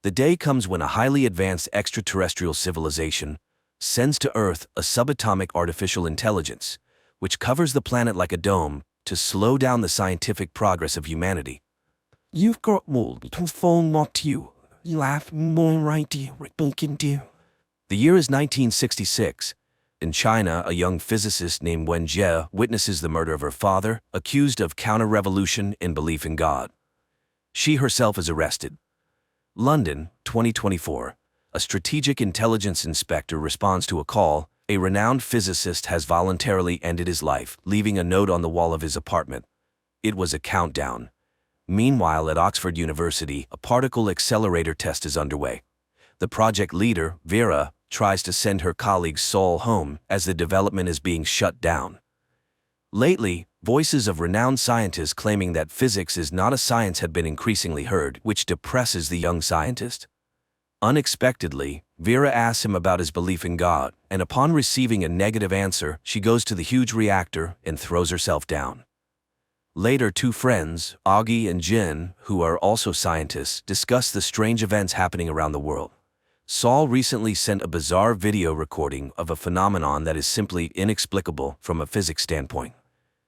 The day comes when a highly advanced extraterrestrial civilization sends to Earth a subatomic artificial intelligence, which covers the planet like a dome to slow down the scientific progress of humanity. You've got more to phone what you have more idea what we can do. The year is 1966. In China, a young physicist named Wen Jie witnesses the murder of her father, accused of counter-revolution in belief in God. She herself is arrested. London, 2024. A strategic intelligence inspector responds to a call. A renowned physicist has voluntarily ended his life, leaving a note on the wall of his apartment. It was a countdown. Meanwhile, at Oxford University, a particle accelerator test is underway. The project leader, Vera, tries to send her colleague Saul home as the development is being shut down. Lately, voices of renowned scientists claiming that physics is not a science have been increasingly heard, which depresses the young scientist. Unexpectedly, Vera asks him about his belief in God, and upon receiving a negative answer, she goes to the huge reactor and throws herself down. Later, two friends, Augie and Jin, who are also scientists, discuss the strange events happening around the world. Saul recently sent a bizarre video recording of a phenomenon that is simply inexplicable from a physics standpoint.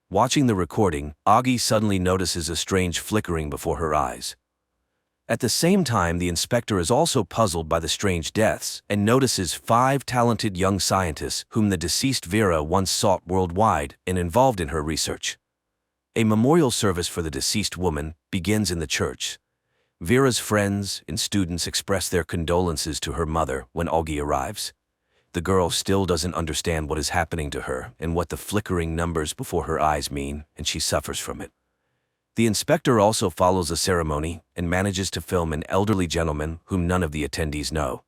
Watching the recording, Augie suddenly notices a strange flickering before her eyes. At the same time, the inspector is also puzzled by the strange deaths and notices 5 talented young scientists whom the deceased Vera once sought worldwide and involved in her research. A memorial service for the deceased woman begins in the church. Vera's friends and students express their condolences to her mother when Augie arrives. The girl still doesn't understand what is happening to her and what the flickering numbers before her eyes mean, and she suffers from it. The inspector also follows the ceremony and manages to film an elderly gentleman whom none of the attendees know.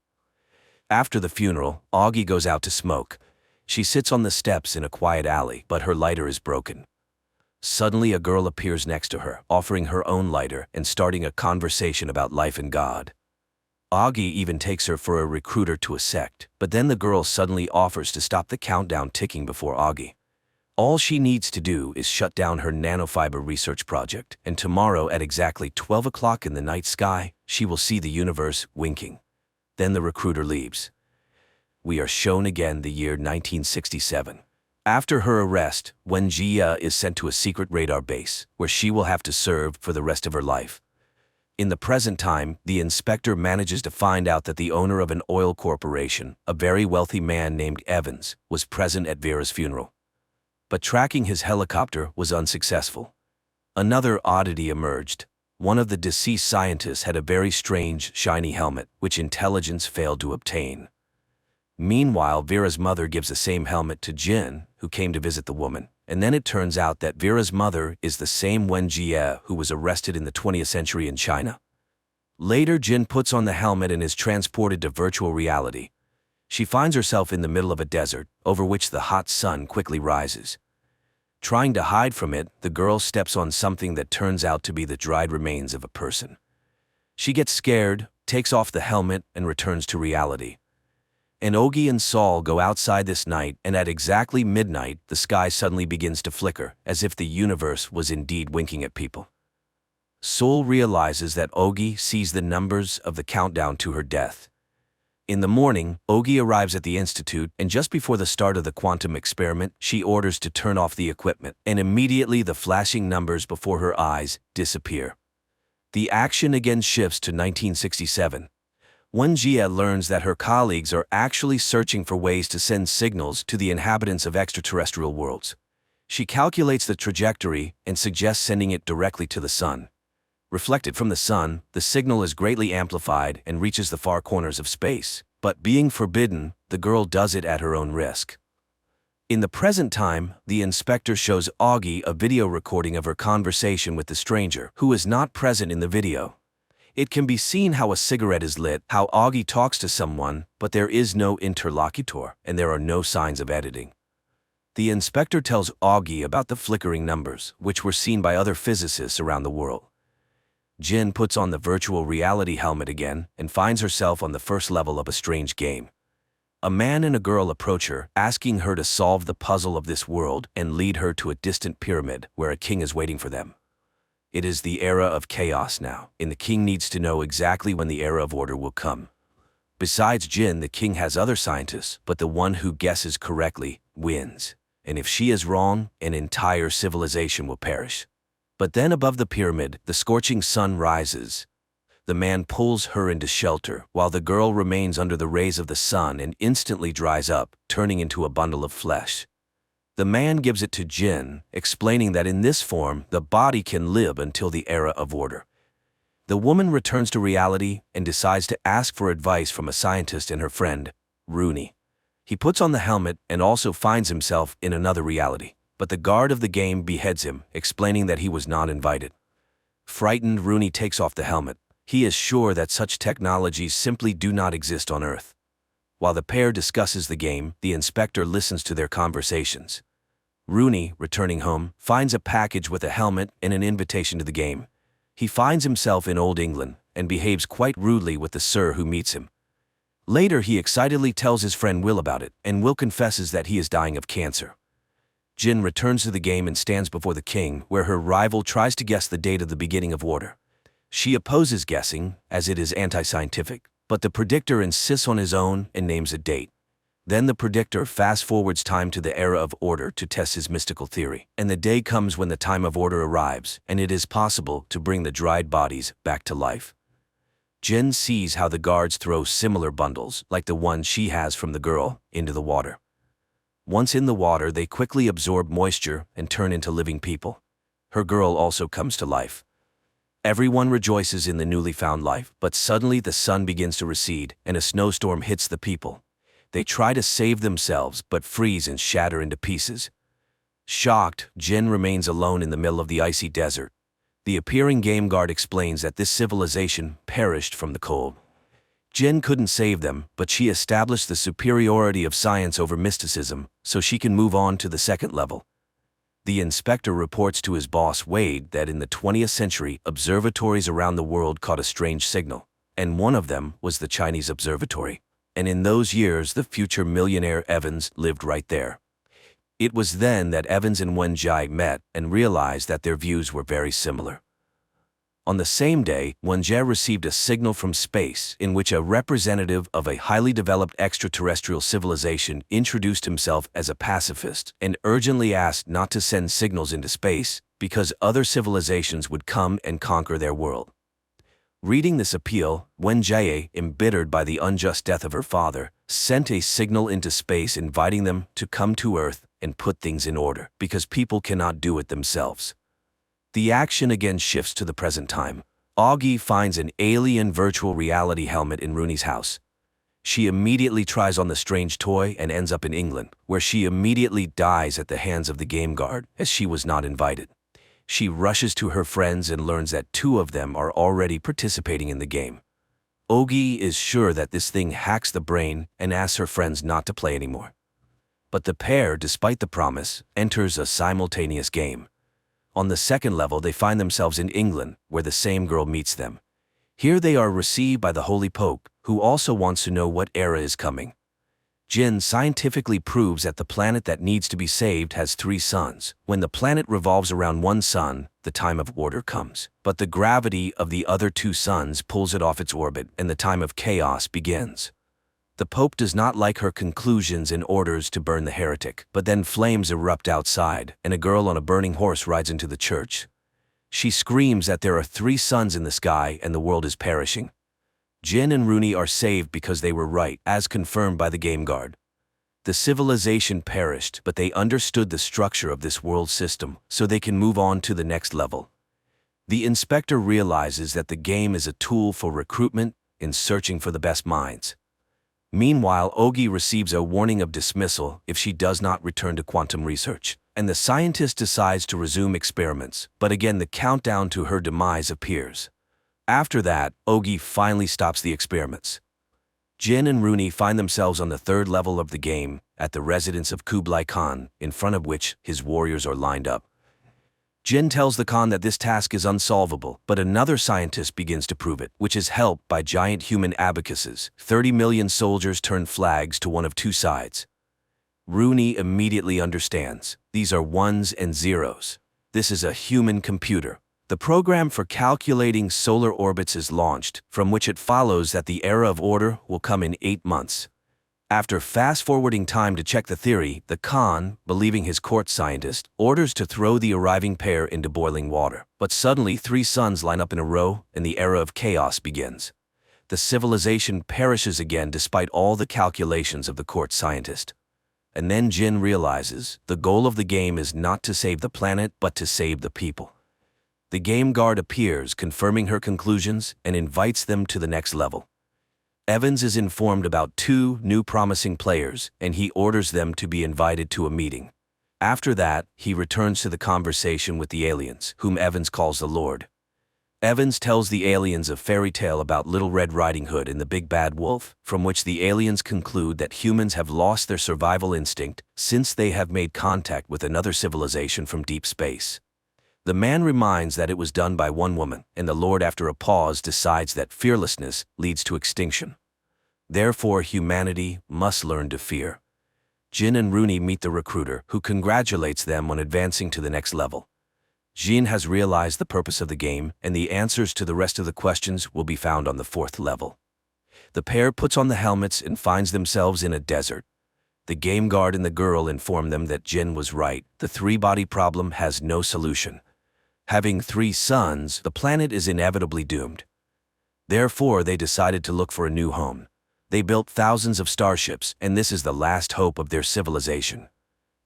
After the funeral, Augie goes out to smoke. She sits on the steps in a quiet alley, but her lighter is broken. Suddenly, a girl appears next to her, offering her own lighter and starting a conversation about life and God. Augie even takes her for a recruiter to a sect, but then the girl suddenly offers to stop the countdown ticking before Augie. All she needs to do is shut down her nanofiber research project, and tomorrow at exactly 12 o'clock in the night sky, she will see the universe winking. Then the recruiter leaves. We are shown again the year 1967. After her arrest, Wen Jie is sent to a secret radar base, where she will have to serve for the rest of her life. In the present time, the inspector manages to find out that the owner of an oil corporation, a very wealthy man named Evans, was present at Vera's funeral. But tracking his helicopter was unsuccessful. Another oddity emerged. One of the deceased scientists had a very strange, shiny helmet, which intelligence failed to obtain. Meanwhile, Vera's mother gives the same helmet to Jin, who came to visit the woman, and then it turns out that Vera's mother is the same Wen Jie who was arrested in the 20th century in China. Later, Jin puts on the helmet and is transported to virtual reality. She finds herself in the middle of a desert, over which the hot sun quickly rises. Trying to hide from it, the girl steps on something that turns out to be the dried remains of a person. She gets scared, takes off the helmet, and returns to reality. And Augie and Saul go outside this night, and at exactly midnight, the sky suddenly begins to flicker, as if the universe was indeed winking at people. Saul realizes that Augie sees the numbers of the countdown to her death. In the morning, Augie arrives at the institute, and just before the start of the quantum experiment, she orders to turn off the equipment, and immediately the flashing numbers before her eyes disappear. The action again shifts to 1967. Wen Jie learns that her colleagues are actually searching for ways to send signals to the inhabitants of extraterrestrial worlds. She calculates the trajectory and suggests sending it directly to the sun. Reflected from the sun, the signal is greatly amplified and reaches the far corners of space, but being forbidden, the girl does it at her own risk. In the present time, the inspector shows Augie a video recording of her conversation with the stranger, who is not present in the video. It can be seen how a cigarette is lit, how Augie talks to someone, but there is no interlocutor, and there are no signs of editing. The inspector tells Augie about the flickering numbers, which were seen by other physicists around the world. Jin puts on the virtual reality helmet again and finds herself on the first level of a strange game. A man and a girl approach her, asking her to solve the puzzle of this world and lead her to a distant pyramid where a king is waiting for them. It is the era of chaos now, and the king needs to know exactly when the era of order will come. Besides Jin, the king has other scientists, but the one who guesses correctly wins. And if she is wrong, an entire civilization will perish. But then above the pyramid, the scorching sun rises. The man pulls her into shelter, while the girl remains under the rays of the sun and instantly dries up, turning into a bundle of flesh. The man gives it to Jin, explaining that in this form, the body can live until the era of order. The woman returns to reality and decides to ask for advice from a scientist and her friend, Rooney. He puts on the helmet and also finds himself in another reality, but the guard of the game beheads him, explaining that he was not invited. Frightened, Rooney takes off the helmet. He is sure that such technologies simply do not exist on Earth. While the pair discusses the game, the inspector listens to their conversations. Rooney, returning home, finds a package with a helmet and an invitation to the game. He finds himself in Old England and behaves quite rudely with the sir who meets him. Later, he excitedly tells his friend Will about it, and Will confesses that he is dying of cancer. Jin returns to the game and stands before the king, where her rival tries to guess the date of the beginning of order. She opposes guessing, as it is anti-scientific, but the predictor insists on his own and names a date. Then the predictor fast-forwards time to the era of order to test his mystical theory, and the day comes when the time of order arrives, and it is possible to bring the dried bodies back to life. Jin sees how the guards throw similar bundles, like the one she has from the girl, into the water. Once in the water, they quickly absorb moisture and turn into living people. Her girl also comes to life. Everyone rejoices in the newly found life, but suddenly the sun begins to recede, and a snowstorm hits the people. They try to save themselves, but freeze and shatter into pieces. Shocked, Jin remains alone in the middle of the icy desert. The appearing game guard explains that this civilization perished from the cold. Jin couldn't save them, but she established the superiority of science over mysticism, so she can move on to the second level. The inspector reports to his boss Wade that in the 20th century, observatories around the world caught a strange signal, and one of them was the Chinese observatory. And in those years, the future millionaire Evans lived right there. It was then that Evans and Wenjie met and realized that their views were very similar. On the same day, Wenjie received a signal from space in which a representative of a highly developed extraterrestrial civilization introduced himself as a pacifist and urgently asked not to send signals into space because other civilizations would come and conquer their world. Reading this appeal, Wenjie, embittered by the unjust death of her father, sent a signal into space inviting them to come to Earth and put things in order, because people cannot do it themselves. The action again shifts to the present time. Augie finds an alien virtual reality helmet in Rooney's house. She immediately tries on the strange toy and ends up in England, where she immediately dies at the hands of the game guard, as she was not invited. She rushes to her friends and learns that two of them are already participating in the game. Augie is sure that this thing hacks the brain and asks her friends not to play anymore. But the pair, despite the promise, enters a simultaneous game. On the second level, they find themselves in England, where the same girl meets them. Here they are received by the Holy Pope, who also wants to know what era is coming. Jin scientifically proves that the planet that needs to be saved has 3 suns. When the planet revolves around one sun, the time of order comes. But the gravity of the other 2 suns pulls it off its orbit, and the time of chaos begins. The Pope does not like her conclusions and orders to burn the heretic, but then flames erupt outside, and a girl on a burning horse rides into the church. She screams that there are 3 suns in the sky and the world is perishing. Jin and Rooney are saved because they were right, as confirmed by the game guard. The civilization perished, but they understood the structure of this world system, so they can move on to the next level. The inspector realizes that the game is a tool for recruitment in searching for the best minds. Meanwhile, Augie receives a warning of dismissal if she does not return to quantum research, and the scientist decides to resume experiments, but again the countdown to her demise appears. After that, Augie finally stops the experiments. Jin and Rooney find themselves on the 3rd level of the game, at the residence of Kublai Khan, in front of which his warriors are lined up. Jin tells the Khan that this task is unsolvable, but another scientist begins to prove it, which is helped by giant human abacuses. 30 million soldiers turn flags to one of 2 sides. Rooney immediately understands. These are 1s and 0s. This is a human computer. The program for calculating solar orbits is launched, from which it follows that the era of order will come in 8 months. After fast-forwarding time to check the theory, the Khan, believing his court scientist, orders to throw the arriving pair into boiling water. But suddenly 3 suns line up in a row, and the era of chaos begins. The civilization perishes again despite all the calculations of the court scientist. And then Jin realizes the goal of the game is not to save the planet but to save the people. The game guard appears, confirming her conclusions, and invites them to the next level. Evans is informed about 2 new promising players, and he orders them to be invited to a meeting. After that, he returns to the conversation with the aliens, whom Evans calls the Lord. Evans tells the aliens a fairy tale about Little Red Riding Hood and the Big Bad Wolf, from which the aliens conclude that humans have lost their survival instinct since they have made contact with another civilization from deep space. The man reminds that it was done by one woman, and the Lord, after a pause, decides that fearlessness leads to extinction. Therefore, humanity must learn to fear. Jin and Rooney meet the recruiter, who congratulates them on advancing to the next level. Jin has realized the purpose of the game, and the answers to the rest of the questions will be found on the 4th level. The pair puts on the helmets and finds themselves in a desert. The game guard and the girl inform them that Jin was right. The 3-body problem has no solution. Having 3 suns, the planet is inevitably doomed. Therefore, they decided to look for a new home. They built thousands of starships, and this is the last hope of their civilization.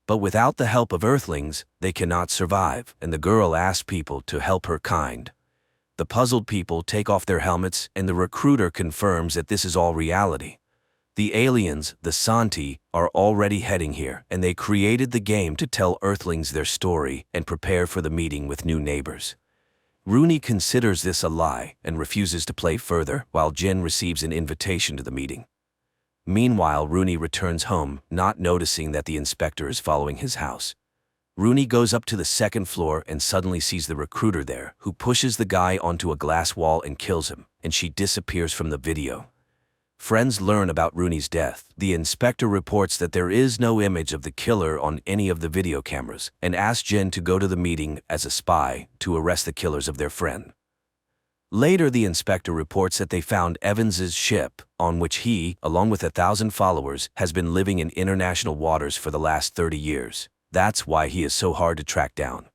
But without the help of Earthlings, they cannot survive, and the girl asks people to help her kind. The puzzled people take off their helmets, and the recruiter confirms that this is all reality. The aliens, the Santi, are already heading here, and they created the game to tell Earthlings their story and prepare for the meeting with new neighbors. Rooney considers this a lie and refuses to play further, while Jin receives an invitation to the meeting. Meanwhile, Rooney returns home, not noticing that the inspector is following his house. Rooney goes up to the 2nd floor and suddenly sees the recruiter there, who pushes the guy onto a glass wall and kills him, and she disappears from the video. Friends learn about Rooney's death. The inspector reports that there is no image of the killer on any of the video cameras, and asks Jin to go to the meeting as a spy to arrest the killers of their friend. Later, the inspector reports that they found Evans's ship, on which he, along with 1,000 followers, has been living in international waters for the last 30 years. That's why he is so hard to track down.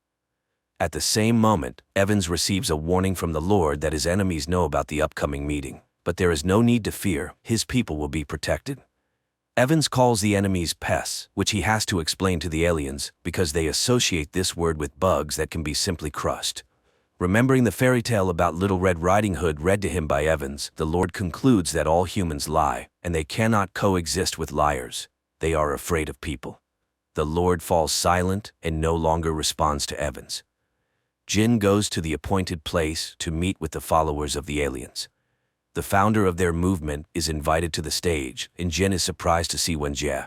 At the same moment, Evans receives a warning from the Lord that his enemies know about the upcoming meeting. But there is no need to fear, his people will be protected. Evans calls the enemies pests, which he has to explain to the aliens, because they associate this word with bugs that can be simply crushed. Remembering the fairy tale about Little Red Riding Hood read to him by Evans, the Lord concludes that all humans lie, and they cannot coexist with liars. They are afraid of people. The Lord falls silent and no longer responds to Evans. Jin goes to the appointed place to meet with the followers of the aliens. The founder of their movement is invited to the stage, and Jin is surprised to see Wenjie.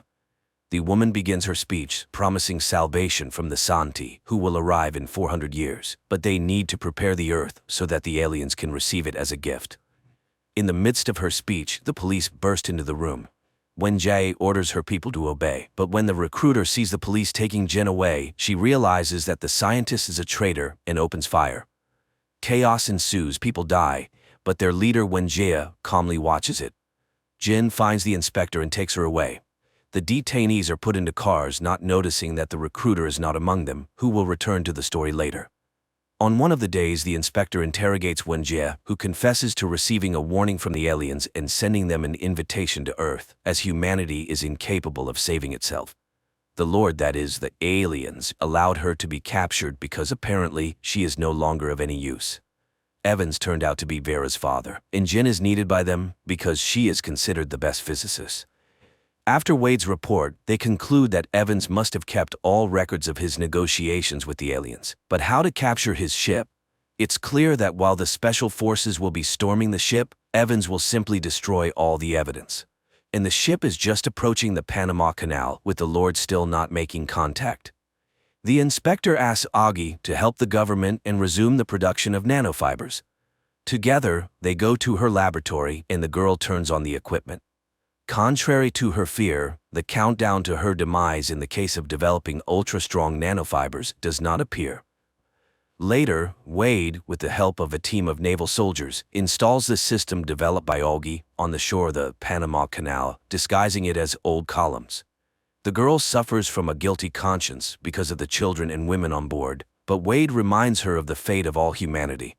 The woman begins her speech, promising salvation from the Santi, who will arrive in 400 years, but they need to prepare the Earth so that the aliens can receive it as a gift. In the midst of her speech, the police burst into the room. Wenjie orders her people to obey, but when the recruiter sees the police taking Jin away, she realizes that the scientist is a traitor and opens fire. Chaos ensues, people die, but their leader Wenjie calmly watches it. Jin finds the inspector and takes her away. The detainees are put into cars, not noticing that the recruiter is not among them, who will return to the story later. On one of the days, the inspector interrogates Wenjie, who confesses to receiving a warning from the aliens and sending them an invitation to Earth, as humanity is incapable of saving itself. The Lord, that is, the aliens, allowed her to be captured because apparently she is no longer of any use. Evans turned out to be Vera's father, and Jin is needed by them because she is considered the best physicist. After Wade's report, they conclude that Evans must have kept all records of his negotiations with the aliens. But how to capture his ship? It's clear that while the special forces will be storming the ship, Evans will simply destroy all the evidence. And the ship is just approaching the Panama Canal, with the Lord still not making contact. The inspector asks Augie to help the government and resume the production of nanofibers. Together, they go to her laboratory, and the girl turns on the equipment. Contrary to her fear, the countdown to her demise in the case of developing ultra-strong nanofibers does not appear. Later, Wade, with the help of a team of naval soldiers, installs the system developed by Olgi on the shore of the Panama Canal, disguising it as old columns. The girl suffers from a guilty conscience because of the children and women on board, but Wade reminds her of the fate of all humanity.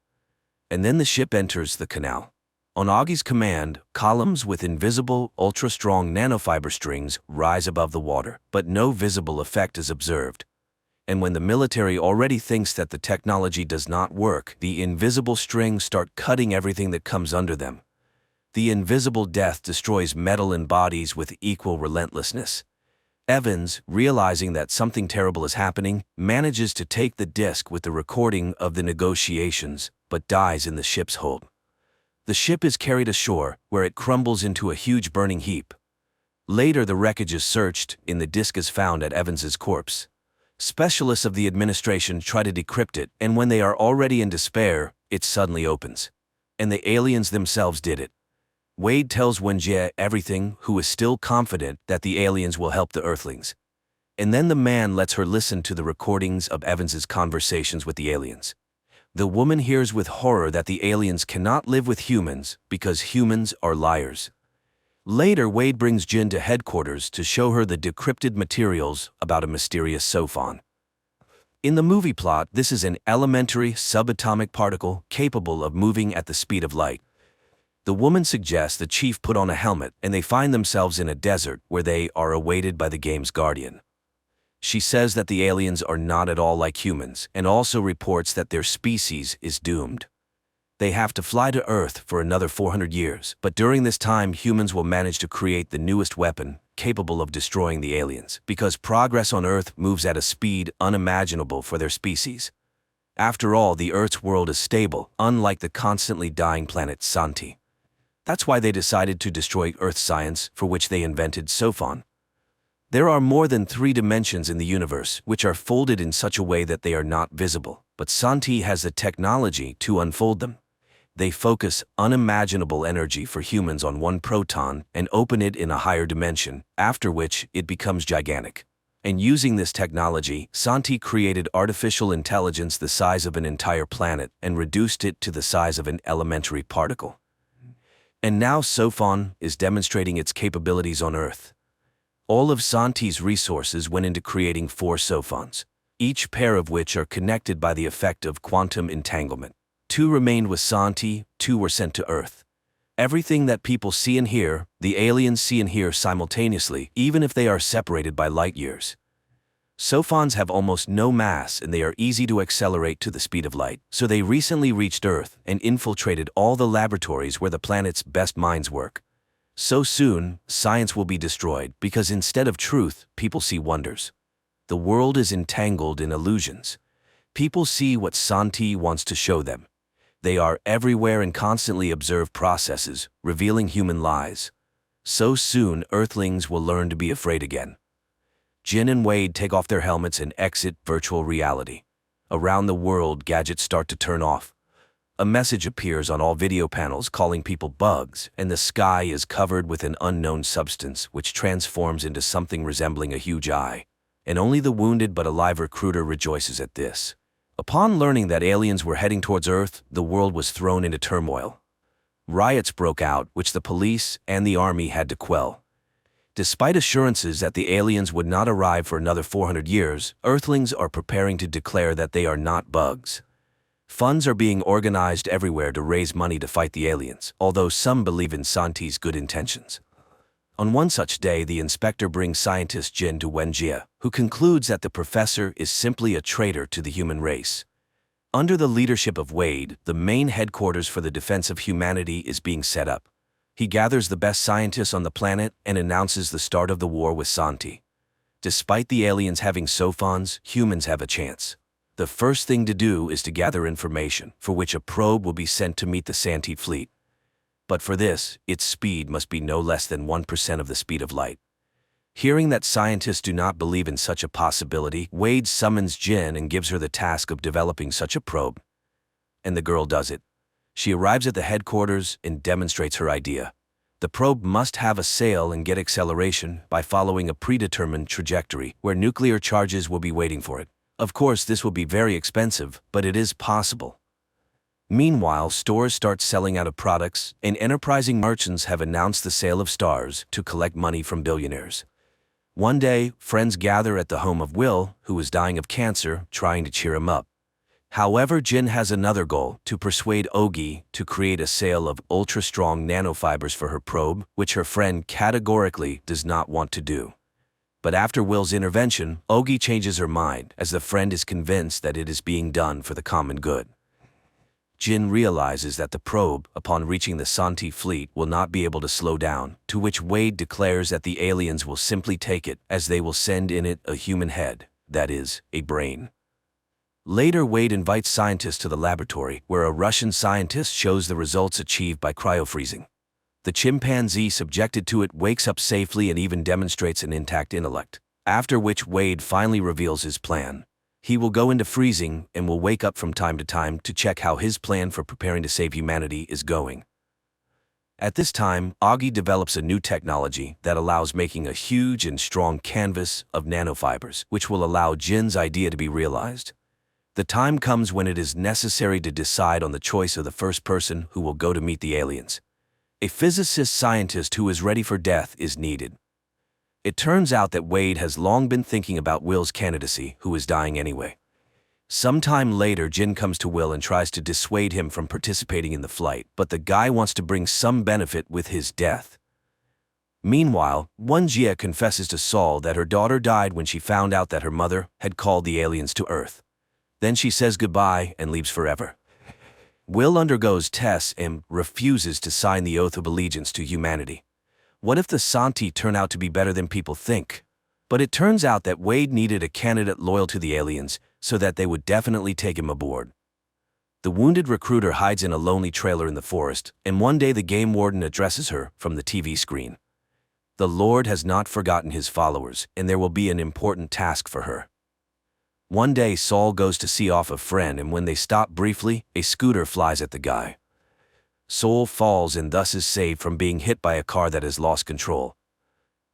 And then the ship enters the canal. On Auggie's command, columns with invisible, ultra-strong nanofiber strings rise above the water, but no visible effect is observed. And when the military already thinks that the technology does not work, the invisible strings start cutting everything that comes under them. The invisible death destroys metal and bodies with equal relentlessness. Evans, realizing that something terrible is happening, manages to take the disc with the recording of the negotiations, but dies in the ship's hold. The ship is carried ashore, where it crumbles into a huge burning heap. Later, the wreckage is searched, and the disc is found at Evans's corpse. Specialists of the administration try to decrypt it, and when they are already in despair, it suddenly opens. And the aliens themselves did it. Wade tells Wenjie everything, who is still confident that the aliens will help the Earthlings. And then the man lets her listen to the recordings of Evans's conversations with the aliens. The woman hears with horror that the aliens cannot live with humans because humans are liars. Later, Wade brings Jin to headquarters to show her the decrypted materials about a mysterious sophon. In the movie plot, this is an elementary subatomic particle capable of moving at the speed of light. The woman suggests the chief put on a helmet, and they find themselves in a desert where they are awaited by the game's guardian. She says that the aliens are not at all like humans, and also reports that their species is doomed. They have to fly to Earth for another 400 years, but during this time humans will manage to create the newest weapon, capable of destroying the aliens, because progress on Earth moves at a speed unimaginable for their species. After all, the Earth's world is stable, unlike the constantly dying planet Santi. That's why they decided to destroy Earth science, for which they invented Sophon. There are more than 3 dimensions in the universe, which are folded in such a way that they are not visible, but Santi has the technology to unfold them. They focus unimaginable energy for humans on one proton and open it in a higher dimension, after which it becomes gigantic. And using this technology, Santi created artificial intelligence the size of an entire planet and reduced it to the size of an elementary particle. And now Sophon is demonstrating its capabilities on Earth. All of Santi's resources went into creating 4 Sophons, each pair of which are connected by the effect of quantum entanglement. 2 remained with Santi, 2 were sent to Earth. Everything that people see and hear, the aliens see and hear simultaneously, even if they are separated by light years. Sophons have almost no mass and they are easy to accelerate to the speed of light, so they recently reached Earth and infiltrated all the laboratories where the planet's best minds work. So soon, science will be destroyed because instead of truth, people see wonders. The world is entangled in illusions. People see what Santi wants to show them. They are everywhere and constantly observe processes, revealing human lies. So soon, Earthlings will learn to be afraid again. Jin and Wade take off their helmets and exit virtual reality. Around the world, gadgets start to turn off. A message appears on all video panels calling people bugs, and the sky is covered with an unknown substance which transforms into something resembling a huge eye. And only the wounded but alive recruiter rejoices at this. Upon learning that aliens were heading towards Earth, the world was thrown into turmoil. Riots broke out, which the police and the army had to quell. Despite assurances that the aliens would not arrive for another 400 years, Earthlings are preparing to declare that they are not bugs. Funds are being organized everywhere to raise money to fight the aliens, although some believe in Santi's good intentions. On one such day, the inspector brings scientist Jin to Wenjie, who concludes that the professor is simply a traitor to the human race. Under the leadership of Wade, the main headquarters for the defense of humanity is being set up. He gathers the best scientists on the planet and announces the start of the war with Santi. Despite the aliens having sophons, humans have a chance. The first thing to do is to gather information, for which a probe will be sent to meet the Santi fleet. But for this, its speed must be no less than 1% of the speed of light. Hearing that scientists do not believe in such a possibility, Wade summons Jin and gives her the task of developing such a probe. And the girl does it. She arrives at the headquarters and demonstrates her idea. The probe must have a sail and get acceleration by following a predetermined trajectory where nuclear charges will be waiting for it. Of course, this will be very expensive, but it is possible. Meanwhile, stores start selling out of products, and enterprising merchants have announced the sale of stars to collect money from billionaires. One day, friends gather at the home of Will, who is dying of cancer, trying to cheer him up. However, Jin has another goal, to persuade Ogi to create a sale of ultra-strong nanofibers for her probe, which her friend categorically does not want to do. But after Will's intervention, Ogi changes her mind, as the friend is convinced that it is being done for the common good. Jin realizes that the probe, upon reaching the Santi fleet, will not be able to slow down, to which Wade declares that the aliens will simply take it, as they will send in it a human head, that is, a brain. Later, Wade invites scientists to the laboratory, where a Russian scientist shows the results achieved by cryofreezing. The chimpanzee subjected to it wakes up safely and even demonstrates an intact intellect, after which Wade finally reveals his plan. He will go into freezing and will wake up from time to time to check how his plan for preparing to save humanity is going. At this time, Augie develops a new technology that allows making a huge and strong canvas of nanofibers, which will allow Jin's idea to be realized. The time comes when it is necessary to decide on the choice of the first person who will go to meet the aliens. A physicist scientist who is ready for death is needed. It turns out that Wade has long been thinking about Will's candidacy, who is dying anyway. Sometime later, Jin comes to Will and tries to dissuade him from participating in the flight, but the guy wants to bring some benefit with his death. Meanwhile, Wenjie confesses to Saul that her daughter died when she found out that her mother had called the aliens to Earth. Then she says goodbye and leaves forever. Will undergoes tests and refuses to sign the oath of allegiance to humanity. What if the Santi turn out to be better than people think? But it turns out that Wade needed a candidate loyal to the aliens, so that they would definitely take him aboard. The wounded recruiter hides in a lonely trailer in the forest, and one day the game warden addresses her from the TV screen. The Lord has not forgotten his followers, and there will be an important task for her. One day, Saul goes to see off a friend, and when they stop briefly, a scooter flies at the guy. Saul falls and thus is saved from being hit by a car that has lost control.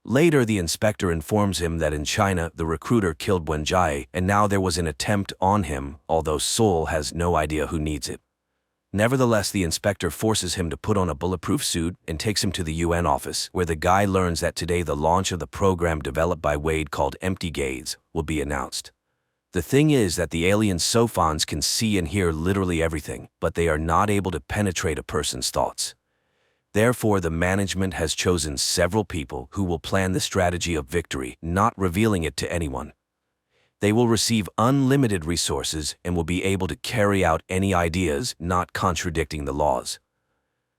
Later, the inspector informs him that in China, the recruiter killed Wenjie, and now there was an attempt on him, although Saul has no idea who needs it. Nevertheless, the inspector forces him to put on a bulletproof suit and takes him to the UN office, where the guy learns that today the launch of the program developed by Wade called Empty Gaze will be announced. The thing is that the alien Sophons can see and hear literally everything, but they are not able to penetrate a person's thoughts. Therefore, the management has chosen several people who will plan the strategy of victory, not revealing it to anyone. They will receive unlimited resources and will be able to carry out any ideas not contradicting the laws.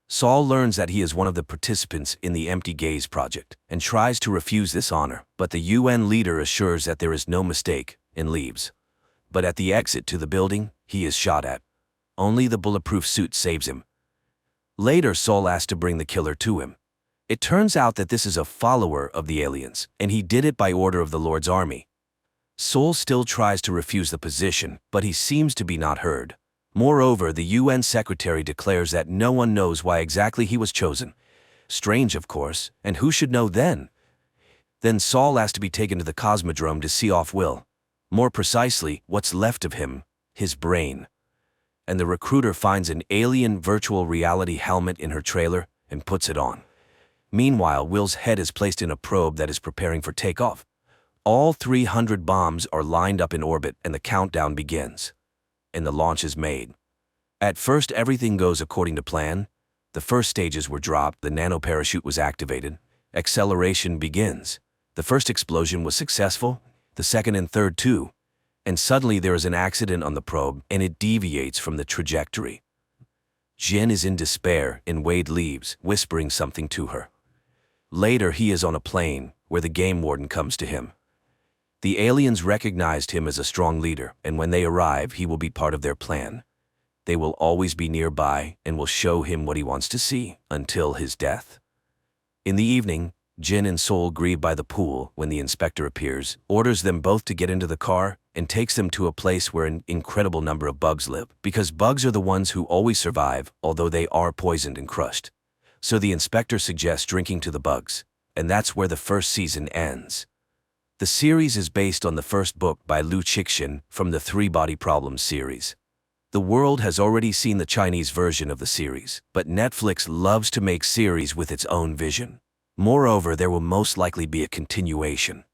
Saul learns that he is one of the participants in the Empty Gaze project and tries to refuse this honor, but the UN leader assures that there is no mistake and leaves. But at the exit to the building, he is shot at. Only the bulletproof suit saves him. Later, Saul asks to bring the killer to him. It turns out that this is a follower of the aliens, and he did it by order of the Lord's army. Saul still tries to refuse the position, but he seems to be not heard. Moreover, the UN secretary declares that no one knows why exactly he was chosen. Strange, of course, and who should know then? Then Saul asks to be taken to the Cosmodrome to see off Will. More precisely, what's left of him, his brain. And the recruiter finds an alien virtual reality helmet in her trailer and puts it on. Meanwhile, Will's head is placed in a probe that is preparing for takeoff. All 300 bombs are lined up in orbit and the countdown begins. And the launch is made. At first, everything goes according to plan. The first stages were dropped, the nanoparachute was activated, acceleration begins. The first explosion was successful, the second and third too, and suddenly there is an accident on the probe and it deviates from the trajectory. Jin is in despair and Wade leaves, whispering something to her. Later, he is on a plane where the game warden comes to him. The aliens recognized him as a strong leader, and when they arrive, he will be part of their plan. They will always be nearby and will show him what he wants to see until his death. In the evening, Jin and Saul grieve by the pool when the inspector appears, orders them both to get into the car, and takes them to a place where an incredible number of bugs live, because bugs are the ones who always survive, although they are poisoned and crushed. So the inspector suggests drinking to the bugs, and that's where the first season ends. The series is based on the first book by Liu Cixin from the Three Body Problems series. The world has already seen the Chinese version of the series, but Netflix loves to make series with its own vision. Moreover, there will most likely be a continuation.